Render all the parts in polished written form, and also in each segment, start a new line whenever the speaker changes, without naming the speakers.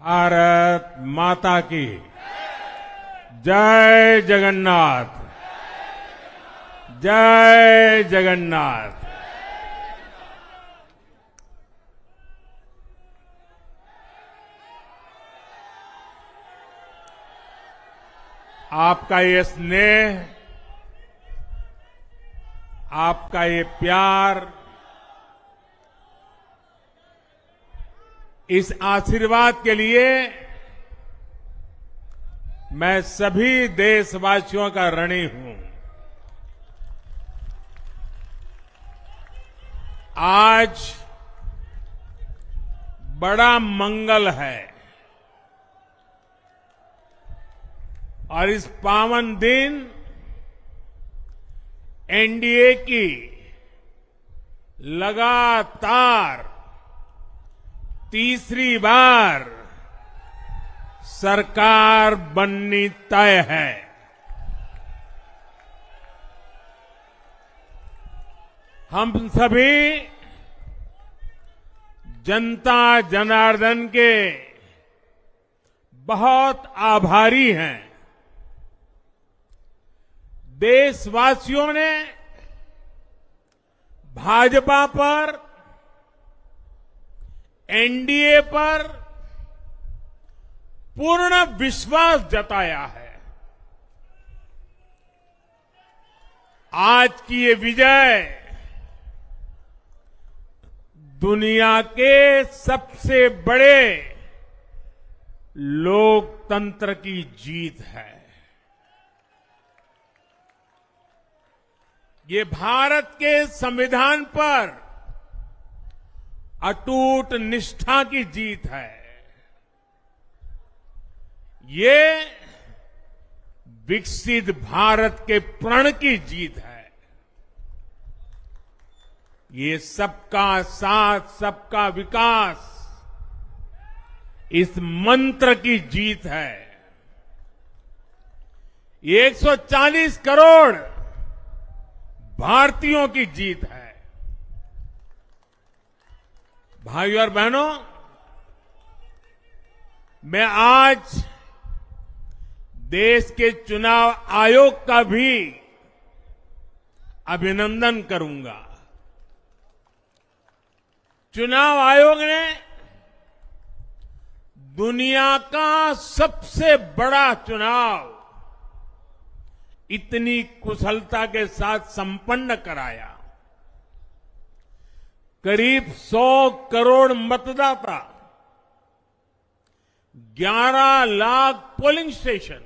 भारत माता की जय जगन्नाथ। जय जगन्नाथ। आपका ये स्नेह, आपका ये प्यार, इस आशीर्वाद के लिए मैं सभी देशवासियों का ऋणी हूं। आज बड़ा मंगल है और इस पावन दिन एनडीए की लगातार तीसरी बार सरकार बननी तय है। हम सभी जनता जनार्दन के बहुत आभारी हैं। देशवासियों ने भाजपा पर, एनडीए पर पूर्ण विश्वास जताया है। आज की ये विजय दुनिया के सबसे बड़े लोकतंत्र की जीत है। ये भारत के संविधान पर अटूट निष्ठा की जीत है। ये विकसित भारत के प्रण की जीत है। ये सबका साथ, सबका विकास, इस मंत्र की जीत है। ये 140 करोड़ भारतीयों की जीत है। भाइयों और बहनों, मैं आज देश के चुनाव आयोग का भी अभिनंदन करूंगा। चुनाव आयोग ने दुनिया का सबसे बड़ा चुनाव इतनी कुशलता के साथ संपन्न कराया। करीब 100 करोड़ मतदाता, 11 लाख पोलिंग स्टेशन,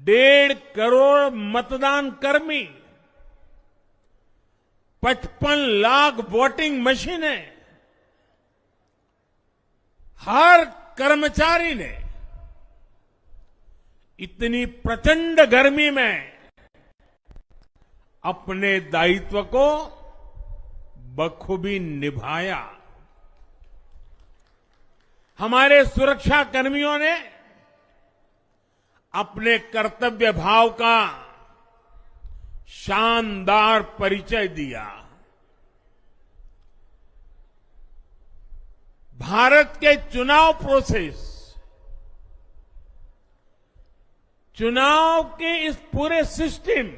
1.5 करोड़ मतदान कर्मी, 55 लाख वोटिंग मशीनें, हर कर्मचारी ने इतनी प्रचंड गर्मी में अपने दायित्व को बखूबी निभाया। हमारे सुरक्षा कर्मियों ने अपने कर्तव्य भाव का शानदार परिचय दिया। भारत के चुनाव प्रोसेस, चुनाव के इस पूरे सिस्टम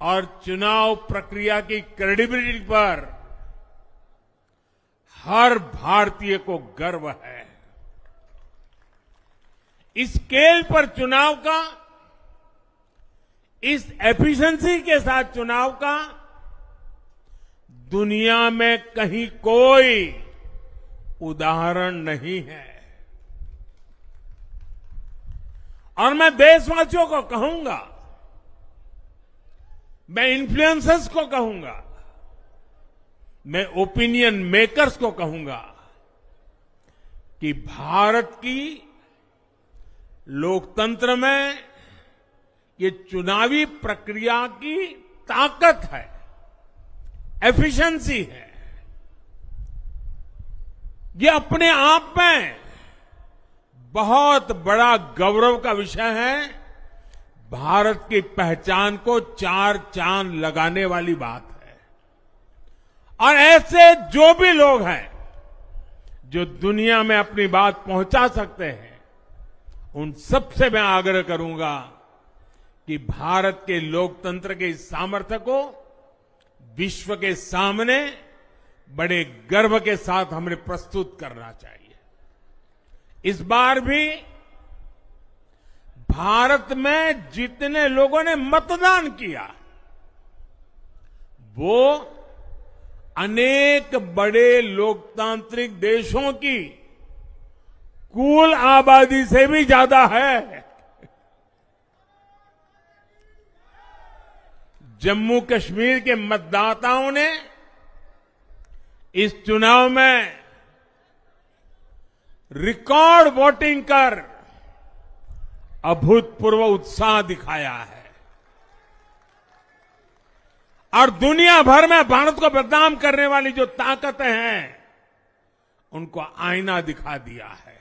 और चुनाव प्रक्रिया की क्रेडिबिलिटी पर हर भारतीय को गर्व है। इस स्केल पर चुनाव का, इस एफिशिएंसी के साथ चुनाव का दुनिया में कहीं कोई उदाहरण नहीं है। और मैं देशवासियों को कहूंगा, मैं इन्फ्लुएंसर्स को कहूंगा, मैं ओपिनियन मेकर्स को कहूंगा कि भारत की लोकतंत्र में ये चुनावी प्रक्रिया की ताकत है, एफिशिएंसी है। ये अपने आप में बहुत बड़ा गौरव का विषय है। भारत की पहचान को 4 चांद लगाने वाली बात है। और ऐसे जो भी लोग हैं जो दुनिया में अपनी बात पहुंचा सकते हैं, उन सबसे मैं आग्रह करूंगा कि भारत के लोकतंत्र के इस सामर्थ्य को विश्व के सामने बड़े गर्व के साथ हमें प्रस्तुत करना चाहिए। इस बार भी भारत में जितने लोगों ने मतदान किया वो अनेक बड़े लोकतांत्रिक देशों की कुल आबादी से भी ज्यादा है। जम्मू कश्मीर के मतदाताओं ने इस चुनाव में रिकॉर्ड वोटिंग कर अभूतपूर्व उत्साह दिखाया है और दुनिया भर में भारत को बदनाम करने वाली जो ताकतें हैं उनको आईना दिखा दिया है।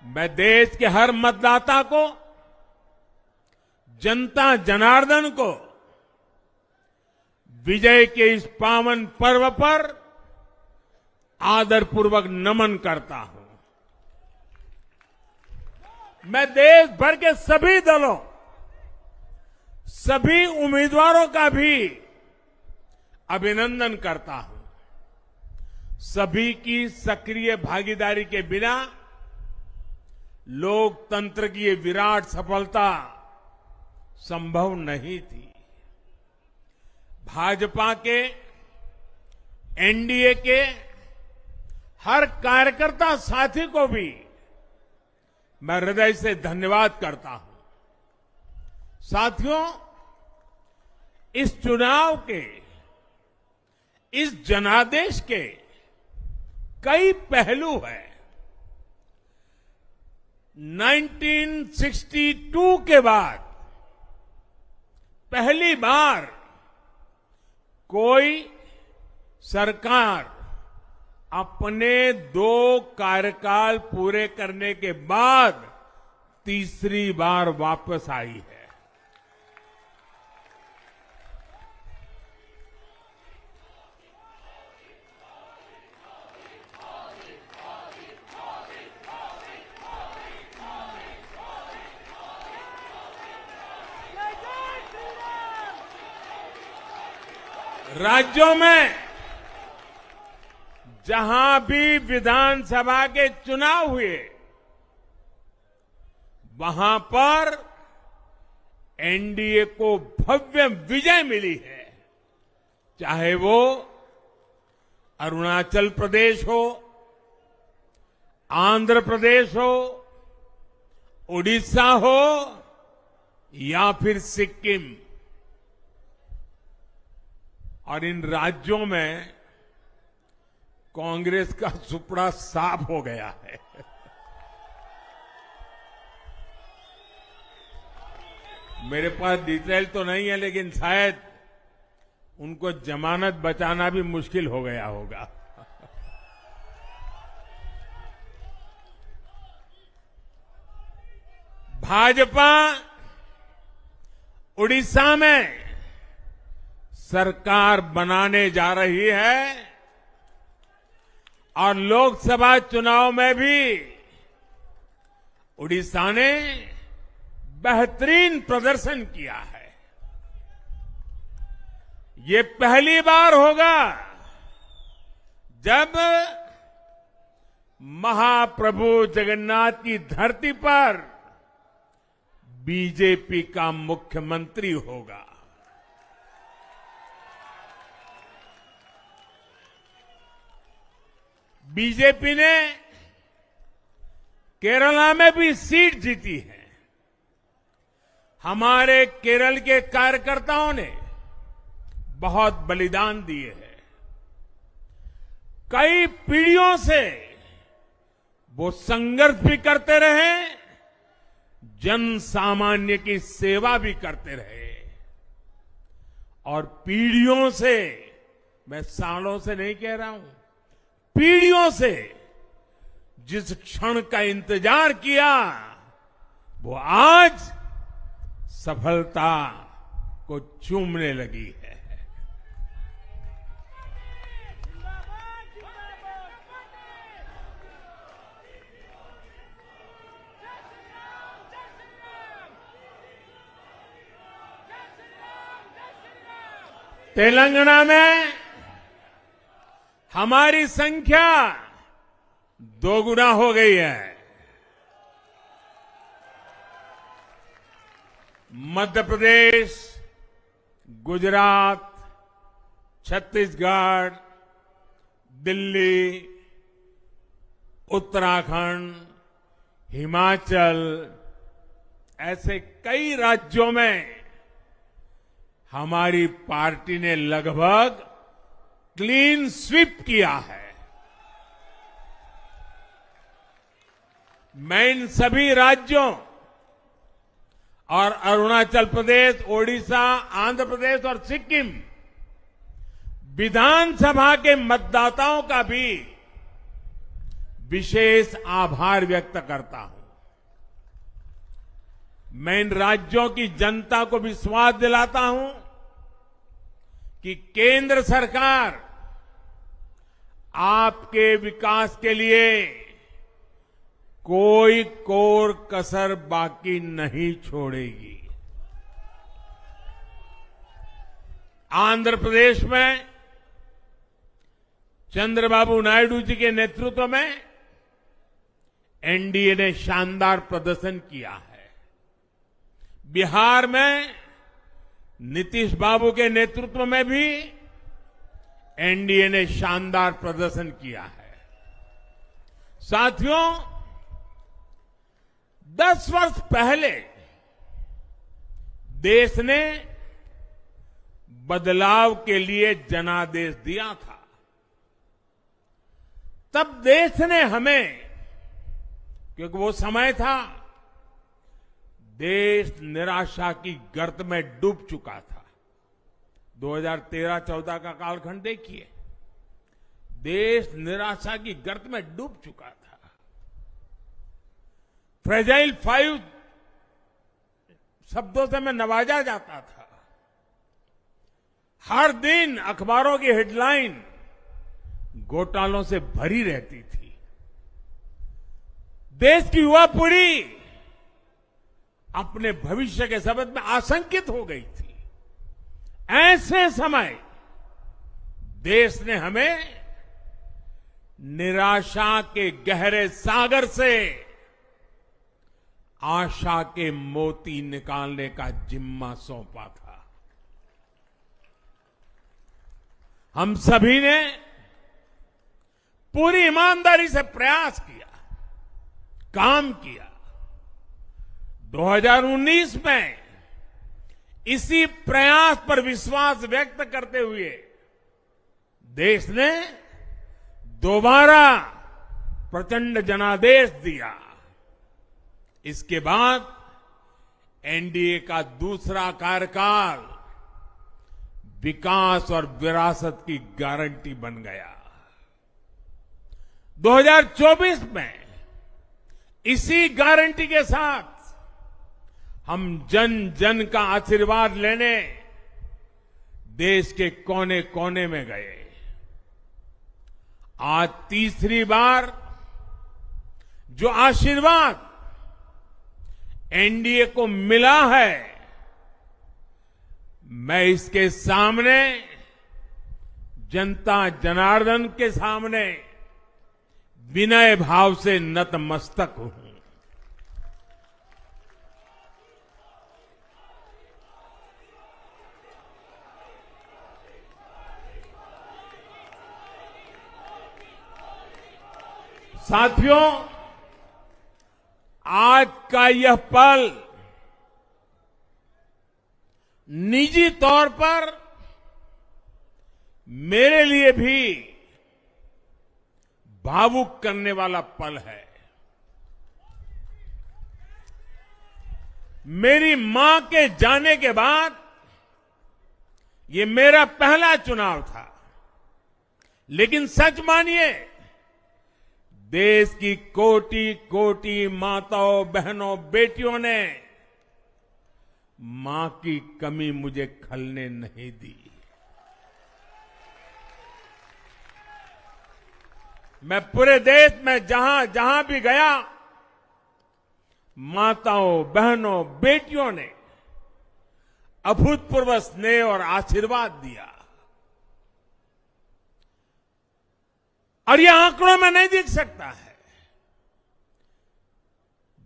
मैं देश के हर मतदाता को, जनता जनार्दन को विजय के इस पावन पर्व पर आदरपूर्वक नमन करता हूं। मैं देश भर के सभी दलों, सभी उम्मीदवारों का भी अभिनंदन करता हूं। सभी की सक्रिय भागीदारी के बिना लोकतंत्र की ये विराट सफलता संभव नहीं थी। भाजपा के, एनडीए के हर कार्यकर्ता साथी को भी मैं हृदय से धन्यवाद करता हूं। साथियों, इस चुनाव के, इस जनादेश के कई पहलू हैं। 1962 के बाद पहली बार कोई सरकार अपने 2 कार्यकाल पूरे करने के बाद तीसरी बार वापस आई है। राज्यों में जहां भी विधानसभा के चुनाव हुए वहां पर एनडीए को भव्य विजय मिली है। चाहे वो अरुणाचल प्रदेश हो, आंध्र प्रदेश हो, उड़ीसा हो या फिर सिक्किम। और इन राज्यों में कांग्रेस का सुपड़ा साफ हो गया है। मेरे पास डिटेल तो नहीं है, लेकिन शायद उनको जमानत बचाना भी मुश्किल हो गया होगा। भाजपा उड़ीसा में सरकार बनाने जा रही है और लोकसभा चुनाव में भी उड़ीसा ने बेहतरीन प्रदर्शन किया है। ये पहली बार होगा जब महाप्रभु जगन्नाथ की धरती पर बीजेपी का मुख्यमंत्री होगा। बीजेपी ने केरला में भी सीट जीती है। हमारे केरल के कार्यकर्ताओं ने बहुत बलिदान दिए हैं। कई पीढ़ियों से वो संघर्ष भी करते रहे, जन सामान्य की सेवा भी करते रहे और पीढ़ियों से, मैं सालों से नहीं कह रहा हूं, पीढ़ियों से जिस क्षण का इंतजार किया वो आज सफलता को चूमने लगी है। तेलंगाना में हमारी संख्या दोगुना हो गई है। मध्य प्रदेश, गुजरात, छत्तीसगढ़, दिल्ली, उत्तराखंड, हिमाचल, ऐसे कई राज्यों में हमारी पार्टी ने लगभग क्लीन स्वीप किया है। मैं इन सभी राज्यों और अरुणाचल प्रदेश, ओडिशा, आंध्र प्रदेश और सिक्किम विधानसभा के मतदाताओं का भी विशेष आभार व्यक्त करता हूं। मैं इन राज्यों की जनता को विश्वास दिलाता हूं कि केंद्र सरकार आपके विकास के लिए कोई कोर कसर बाकी नहीं छोड़ेगी। आंध्र प्रदेश में चंद्रबाबू नायडू जी के नेतृत्व में एनडीए ने शानदार प्रदर्शन किया है। बिहार में नीतीश बाबू के नेतृत्व में भी एनडीए ने शानदार प्रदर्शन किया है। साथियों, 10 वर्ष पहले देश ने बदलाव के लिए जनादेश दिया था। तब देश ने हमें, क्योंकि वो समय था देश निराशा की गर्त में डूब चुका था। 2013-14 का कालखंड देखिए, देश निराशा की गर्त में डूब चुका था। फ्रेजाइल 5 शब्दों से मैं नवाजा जाता था। हर दिन अखबारों की हेडलाइन घोटालों से भरी रहती थी। देश की युवा पीढ़ी अपने भविष्य के संबंध में आशंकित हो गई थी। ऐसे समय देश ने हमें निराशा के गहरे सागर से आशा के मोती निकालने का जिम्मा सौंपा था। हम सभी ने पूरी ईमानदारी से प्रयास किया, काम किया। 2019 में इसी प्रयास पर विश्वास व्यक्त करते हुए देश ने दोबारा प्रचंड जनादेश दिया। इसके बाद एनडीए का दूसरा कार्यकाल विकास और विरासत की गारंटी बन गया। 2024 में इसी गारंटी के साथ हम जन जन का आशीर्वाद लेने देश के कोने कोने में गए। आज तीसरी बार जो आशीर्वाद एनडीए को मिला है, मैं इसके सामने, जनता जनार्दन के सामने विनय भाव से नतमस्तक हूं। साथियों, आज का यह पल निजी तौर पर मेरे लिए भी भावुक करने वाला पल है। मेरी मां के जाने के बाद ये मेरा पहला चुनाव था, लेकिन सच मानिए, देश की कोटि कोटि माताओं, बहनों, बेटियों ने मां की कमी मुझे खलने नहीं दी। मैं पूरे देश में जहां जहां भी गया, माताओं, बहनों, बेटियों ने अभूतपूर्व स्नेह और आशीर्वाद दिया। और ये आंकड़ों में नहीं दिख सकता है।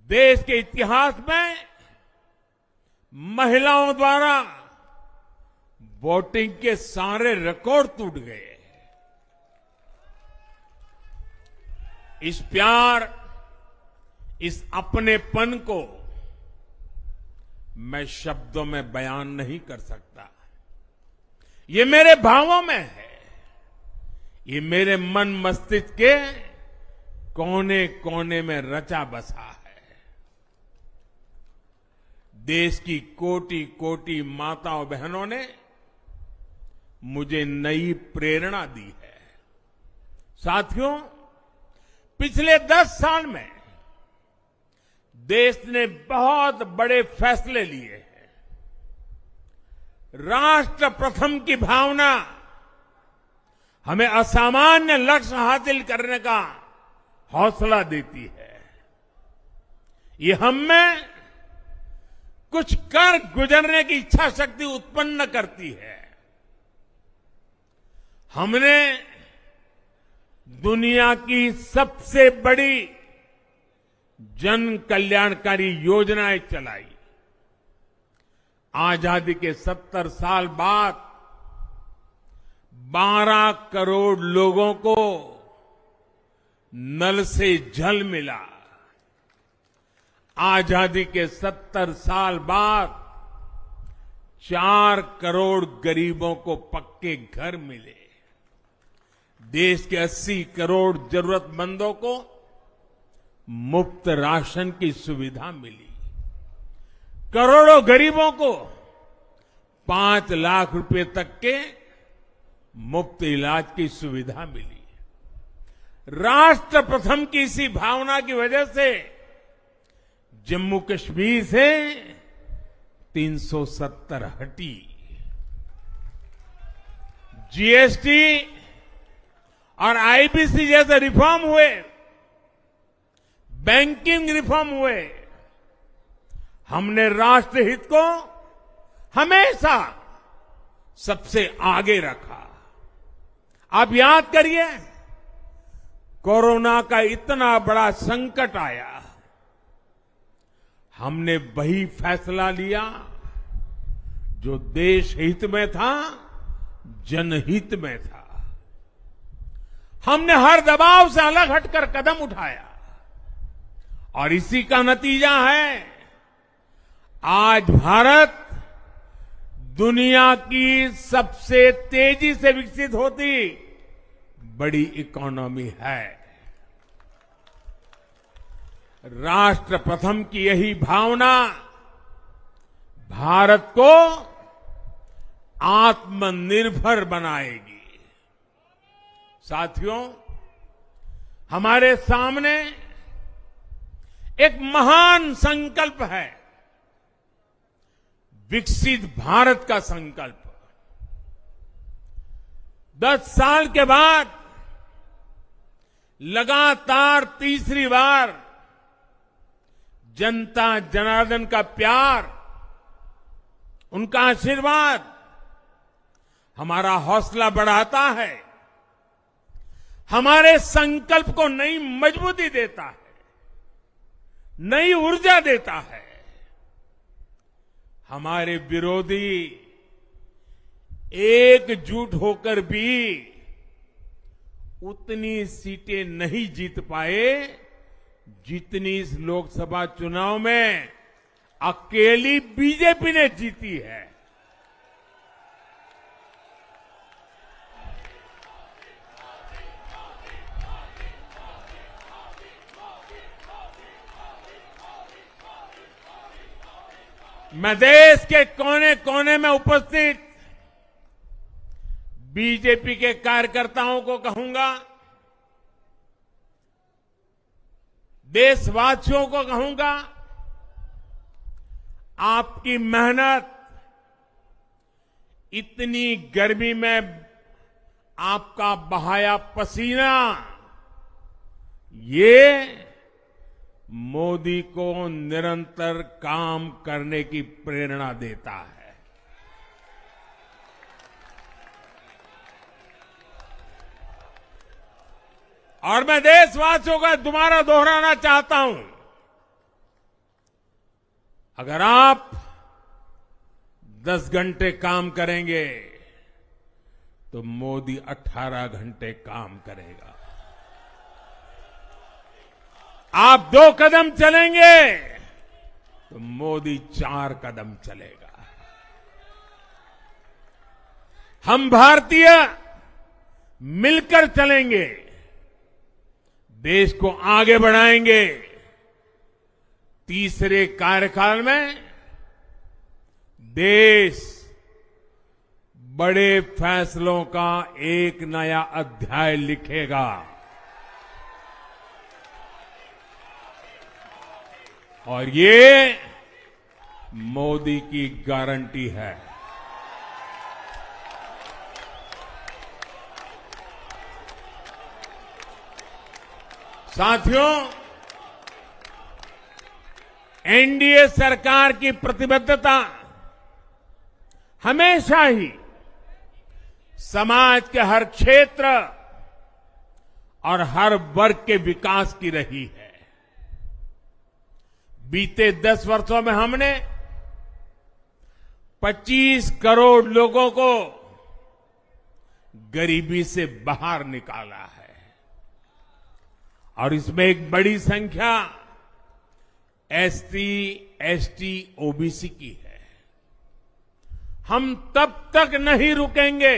देश के इतिहास में महिलाओं द्वारा वोटिंग के सारे रिकॉर्ड टूट गए। इस प्यार, इस अपनेपन को मैं शब्दों में बयान नहीं कर सकता। ये मेरे भावों में है, ये मेरे मन मस्तिष्क के कोने कोने में रचा बसा है। देश की कोटि कोटि माताओं बहनों ने मुझे नई प्रेरणा दी है। साथियों, पिछले 10 साल में देश ने बहुत बड़े फैसले लिए हैं। राष्ट्र प्रथम की भावना हमें असामान्य लक्ष्य हासिल करने का हौसला देती है। ये हम में कुछ कर गुजरने की इच्छा शक्ति उत्पन्न करती है। हमने दुनिया की सबसे बड़ी जन कल्याणकारी योजनाएं चलाई। आजादी के 70 साल बाद 12 करोड़ लोगों को नल से जल मिला। आजादी के 70 साल बाद 4 करोड़ गरीबों को पक्के घर मिले। देश के 80 करोड़ जरूरतमंदों को मुफ्त राशन की सुविधा मिली। करोड़ों गरीबों को 5 लाख रुपए तक के मुफ्त इलाज की सुविधा मिली। राष्ट्र प्रथम की इसी भावना की वजह से जम्मू कश्मीर से 370 हटी। जीएसटी और आईबीसी जैसे रिफॉर्म हुए, बैंकिंग रिफॉर्म हुए। हमने राष्ट्रहित को हमेशा सबसे आगे रखा। आप याद करिए, कोरोना का इतना बड़ा संकट आया, हमने वही फैसला लिया जो देश हित में था, जनहित में था। हमने हर दबाव से अलग हटकर कदम उठाया और इसी का नतीजा है आज भारत दुनिया की सबसे तेजी से विकसित होती बड़ी इकोनॉमी है। राष्ट्र प्रथम की यही भावना भारत को आत्मनिर्भर बनाएगी। साथियों, हमारे सामने एक महान संकल्प है, विकसित भारत का संकल्प। 10 साल के बाद लगातार तीसरी बार जनता जनार्दन का प्यार, उनका आशीर्वाद हमारा हौसला बढ़ाता है, हमारे संकल्प को नई मजबूती देता है, नई ऊर्जा देता है। हमारे विरोधी एकजुट होकर भी उतनी सीटें नहीं जीत पाए जितनी इस लोकसभा चुनाव में अकेली बीजेपी ने जीती है। मैं देश के कोने कोने में उपस्थित बीजेपी के कार्यकर्ताओं को कहूंगा, देशवासियों को कहूंगा, आपकी मेहनत, इतनी गर्मी में आपका बहाया पसीना, ये मोदी को निरंतर काम करने की प्रेरणा देता है। और मैं देशवासियों का दोबारा दोहराना चाहता हूं, अगर आप 10 घंटे काम करेंगे तो मोदी 18 घंटे काम करेगा। आप 2 कदम चलेंगे तो मोदी 4 कदम चलेगा। हम भारतीय मिलकर चलेंगे, देश को आगे बढ़ाएंगे। तीसरे कार्यकाल में देश बड़े फैसलों का एक नया अध्याय लिखेगा और ये मोदी की गारंटी है। साथियों, एनडीए सरकार की प्रतिबद्धता हमेशा ही समाज के हर क्षेत्र और हर वर्ग के विकास की रही है। बीते 10 वर्षों में हमने 25 करोड़ लोगों को गरीबी से बाहर निकाला है और इसमें एक बड़ी संख्या एसटी, एसटी, ओबीसी की है। हम तब तक नहीं रुकेंगे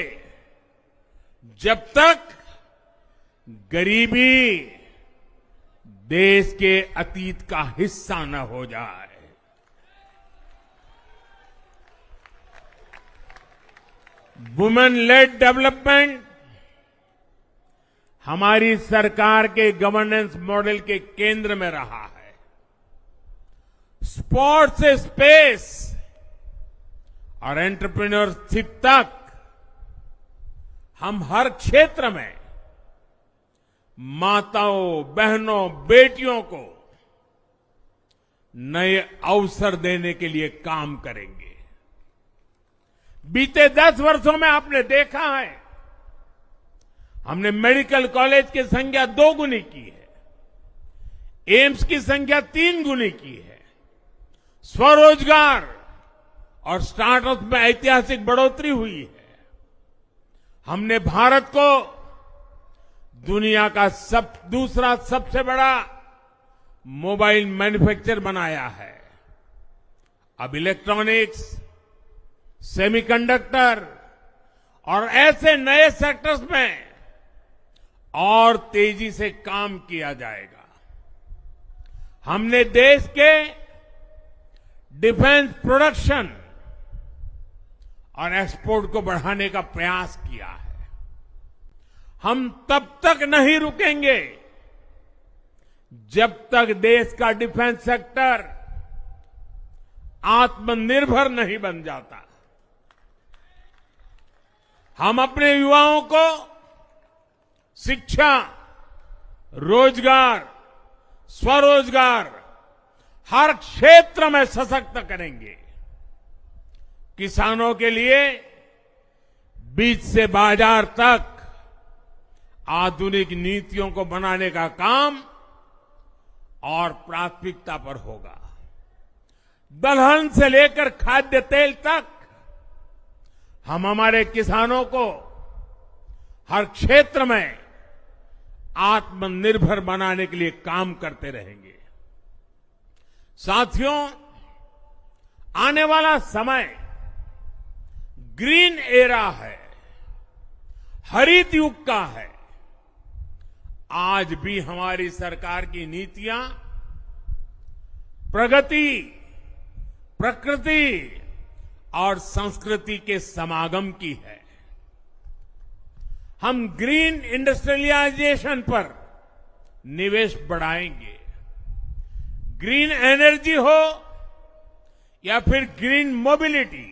जब तक गरीबी देश के अतीत का हिस्सा न हो जाए। वुमेन लेड डेवलपमेंट हमारी सरकार के गवर्नेंस मॉडल के केंद्र में रहा है। स्पोर्ट्स से स्पेस और एंटरप्रेन्योरशिप तक हम हर क्षेत्र में माताओं, बहनों, बेटियों को नए अवसर देने के लिए काम करेंगे। बीते 10 वर्षों में आपने देखा है, हमने मेडिकल कॉलेज की संख्या 2 गुनी की है, एम्स की संख्या 3 गुनी की है, स्वरोजगार और स्टार्टअप में ऐतिहासिक बढ़ोतरी हुई है। हमने भारत को दुनिया का दूसरा सबसे बड़ा मोबाइल मैन्युफैक्चर बनाया है। अब इलेक्ट्रॉनिक्स, सेमीकंडक्टर और ऐसे नए सेक्टर्स में और तेजी से काम किया जाएगा। हमने देश के डिफेंस प्रोडक्शन और एक्सपोर्ट को बढ़ाने का प्रयास किया है। हम तब तक नहीं रुकेंगे जब तक देश का डिफेंस सेक्टर आत्मनिर्भर नहीं बन जाता। हम अपने युवाओं को शिक्षा, रोजगार, स्वरोजगार हर क्षेत्र में सशक्त करेंगे। किसानों के लिए बीज से बाजार तक आधुनिक नीतियों को बनाने का काम और प्राथमिकता पर होगा। दलहन से लेकर खाद्य तेल तक हम हमारे किसानों को हर क्षेत्र में आत्मनिर्भर बनाने के लिए काम करते रहेंगे। साथियों, आने वाला समय ग्रीन एरा है, हरित युग का है। आज भी हमारी सरकार की नीतियां प्रगति, प्रकृति और संस्कृति के समागम की है। हम ग्रीन इंडस्ट्रियलाइजेशन पर निवेश बढ़ाएंगे। ग्रीन एनर्जी हो या फिर ग्रीन मोबिलिटी,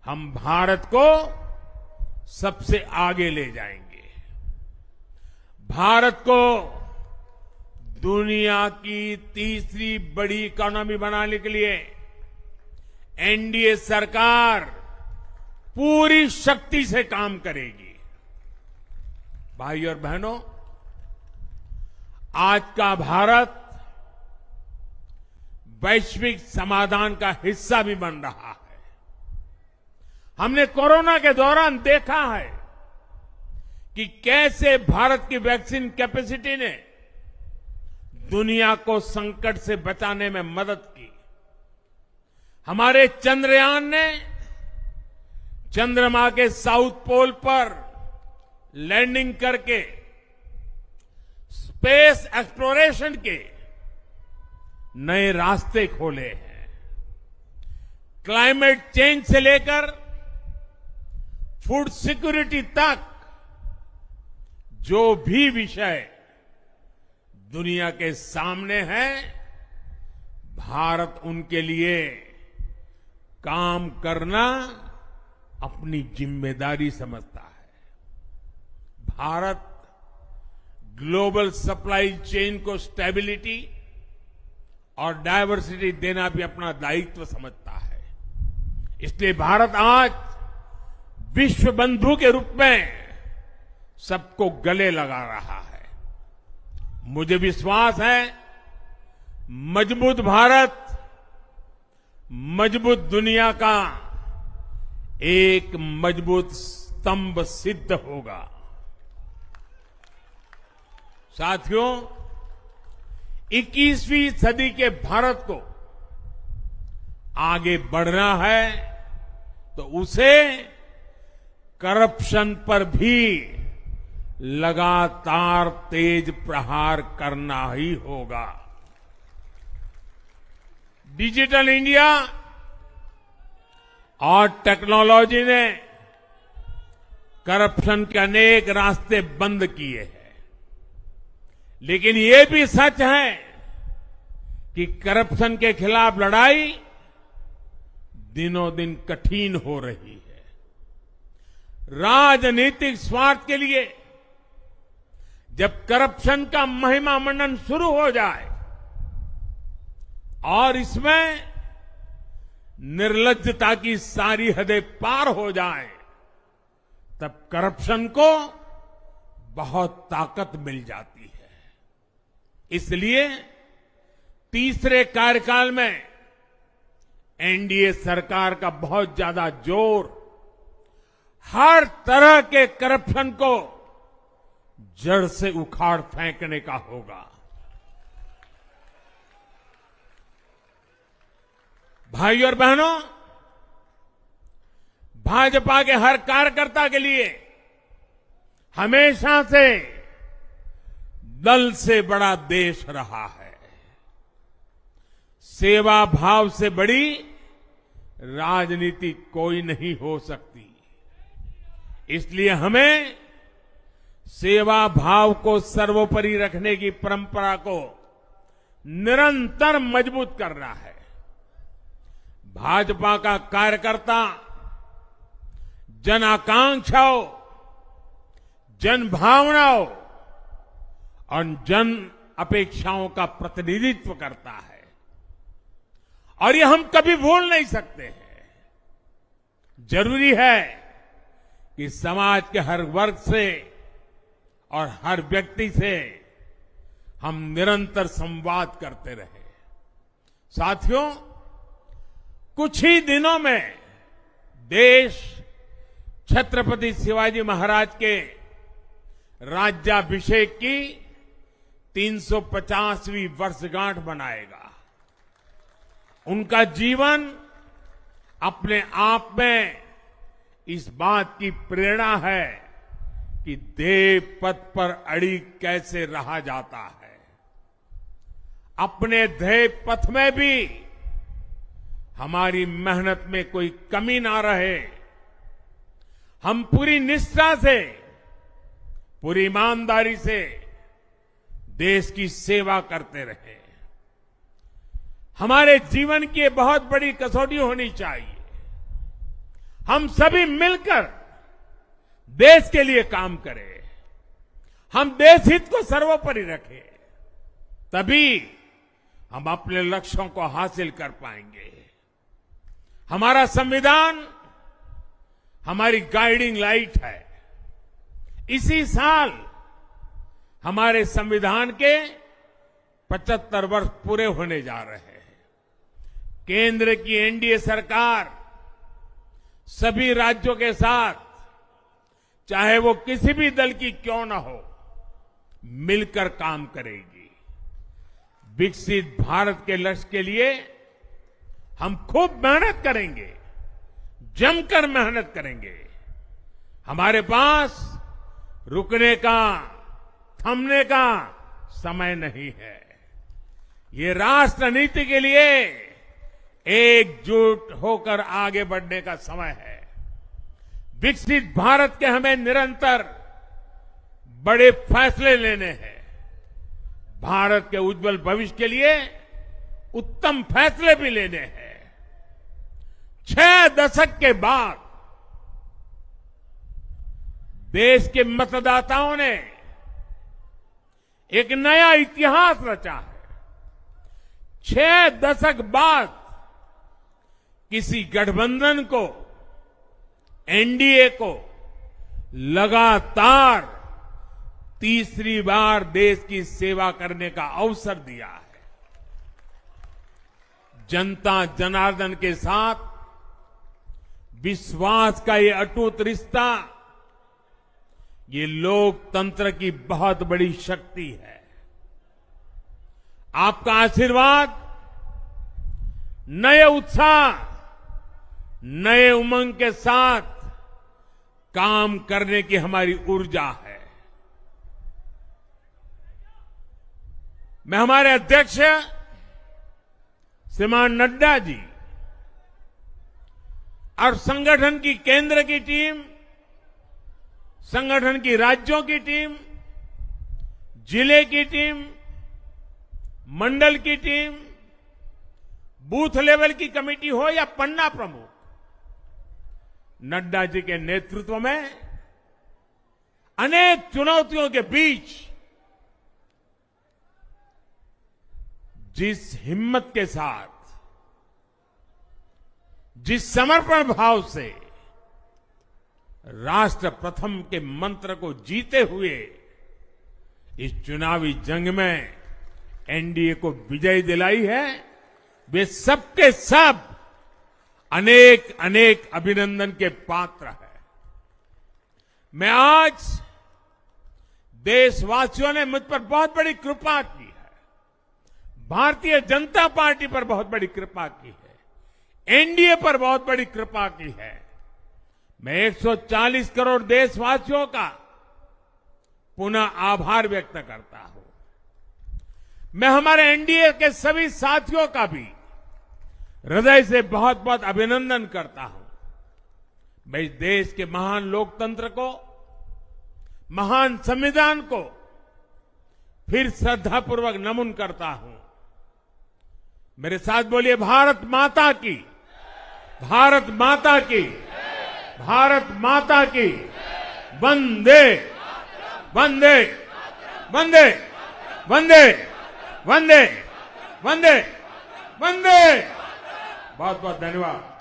हम भारत को सबसे आगे ले जाएंगे। भारत को दुनिया की तीसरी बड़ी इकोनॉमी बनाने के लिए एनडीए सरकार पूरी शक्ति से काम करेगी। भाई और बहनों, आज का भारत वैश्विक समाधान का हिस्सा भी बन रहा है। हमने कोरोना के दौरान देखा है कि कैसे भारत की वैक्सीन कैपेसिटी ने दुनिया को संकट से बचाने में मदद की। हमारे चंद्रयान ने चंद्रमा के साउथ पोल पर लैंडिंग करके स्पेस एक्सप्लोरेशन के नए रास्ते खोले हैं। क्लाइमेट चेंज से लेकर फूड सिक्योरिटी तक जो भी विषय दुनिया के सामने है, भारत उनके लिए काम करना अपनी जिम्मेदारी समझता है। भारत ग्लोबल सप्लाई चेन को स्टेबिलिटी और डायवर्सिटी देना भी अपना दायित्व समझता है। इसलिए भारत आज विश्व बंधु के रूप में सबको गले लगा रहा है। मुझे विश्वास है मजबूत भारत मजबूत दुनिया का एक मजबूत स्तंभ सिद्ध होगा। साथियों, 21वीं सदी के भारत को आगे बढ़ना है तो उसे करप्शन पर भी लगातार तेज प्रहार करना ही होगा। डिजिटल इंडिया और टेक्नोलॉजी ने करप्शन के अनेक रास्ते बंद किए हैं, लेकिन ये भी सच है कि करप्शन के खिलाफ लड़ाई दिनों दिन कठिन हो रही है। राजनीतिक स्वार्थ के लिए जब करप्शन का महिमा मंडन शुरू हो जाए और इसमें निर्लज्जता की सारी हदें पार हो जाए, तब करप्शन को बहुत ताकत मिल जाती है। इसलिए तीसरे कार्यकाल में एनडीए सरकार का बहुत ज्यादा जोर हर तरह के करप्शन को जड़ से उखाड़ फेंकने का होगा। भाइयों और बहनों, भाजपा के हर कार्यकर्ता के लिए हमेशा से दल से बड़ा देश रहा है। सेवा भाव से बड़ी राजनीति कोई नहीं हो सकती। इसलिए हमें सेवा भाव को सर्वोपरि रखने की परंपरा को निरंतर मजबूत करना है। भाजपा का कार्यकर्ता जन आकांक्षाओं, जन भावनाओं और जन अपेक्षाओं का प्रतिनिधित्व करता है और ये हम कभी भूल नहीं सकते हैं। जरूरी है कि समाज के हर वर्ग से और हर व्यक्ति से हम निरंतर संवाद करते रहे। साथियों, कुछ ही दिनों में देश छत्रपति शिवाजी महाराज के राज्याभिषेक की 350वीं वर्षगांठ मनाएगा। उनका जीवन अपने आप में इस बात की प्रेरणा है कि देव पथ पर अड़ी कैसे रहा जाता है। अपने देव पथ में भी हमारी मेहनत में कोई कमी ना रहे। हम पूरी निष्ठा से, पूरी ईमानदारी से देश की सेवा करते रहे। हमारे जीवन की बहुत बड़ी कसौटी होनी चाहिए। हम सभी मिलकर देश के लिए काम करें, हम देश हित को सर्वोपरि रखें, तभी हम अपने लक्ष्यों को हासिल कर पाएंगे। हमारा संविधान हमारी गाइडिंग लाइट है। इसी साल हमारे संविधान के 75 वर्ष पूरे होने जा रहे हैं। केंद्र की एनडीए सरकार सभी राज्यों के साथ, चाहे वो किसी भी दल की क्यों न हो, मिलकर काम करेगी। विकसित भारत के लक्ष्य के लिए हम खूब मेहनत करेंगे, जमकर मेहनत करेंगे। हमारे पास रुकने का, थमने का समय नहीं है। ये राष्ट्र नीति के लिए एकजुट होकर आगे बढ़ने का समय है। विकसित भारत के हमें निरंतर बड़े फैसले लेने हैं। भारत के उज्जवल भविष्य के लिए उत्तम फैसले भी लेने हैं। 6 दशक के बाद देश के मतदाताओं ने एक नया इतिहास रचा है। 6 दशक बाद किसी गठबंधन को, एनडीए को लगातार तीसरी बार देश की सेवा करने का अवसर दिया है। जनता जनार्दन के साथ विश्वास का ये अटूट रिश्ता, ये लोकतंत्र की बहुत बड़ी शक्ति है। आपका आशीर्वाद नए उत्साह, नए उमंग के साथ काम करने की हमारी ऊर्जा है। मैं हमारे अध्यक्ष श्रीमान नड्डा जी और संगठन की केंद्र की टीम, संगठन की राज्यों की टीम, जिले की टीम, मंडल की टीम, बूथ लेवल की कमेटी हो या पन्ना प्रमुख, नड्डा जी के नेतृत्व में अनेक चुनौतियों के बीच जिस हिम्मत के साथ, जिस समर्पण भाव से राष्ट्र प्रथम के मंत्र को जीते हुए इस चुनावी जंग में एनडीए को विजय दिलाई है, वे सबके सब अनेक अनेक अभिनंदन के पात्र हैं। मैं आज, देशवासियों ने मुझ पर बहुत बड़ी कृपा की है, भारतीय जनता पार्टी पर बहुत बड़ी कृपा की है, एनडीए पर बहुत बड़ी कृपा की है। मैं 140 करोड़ देशवासियों का पुनः आभार व्यक्त करता हूं। मैं हमारे एनडीए के सभी साथियों का भी हृदय से बहुत बहुत अभिनंदन करता हूं। मैं इस देश के महान लोकतंत्र को, महान संविधान को फिर श्रद्धापूर्वक नमन करता हूं। मेरे साथ बोलिए, भारत माता की, भारत माता की, भारत माता की, वंदे वंदे वंदे वंदे वंदे वंदे वंदे। बहुत बहुत धन्यवाद।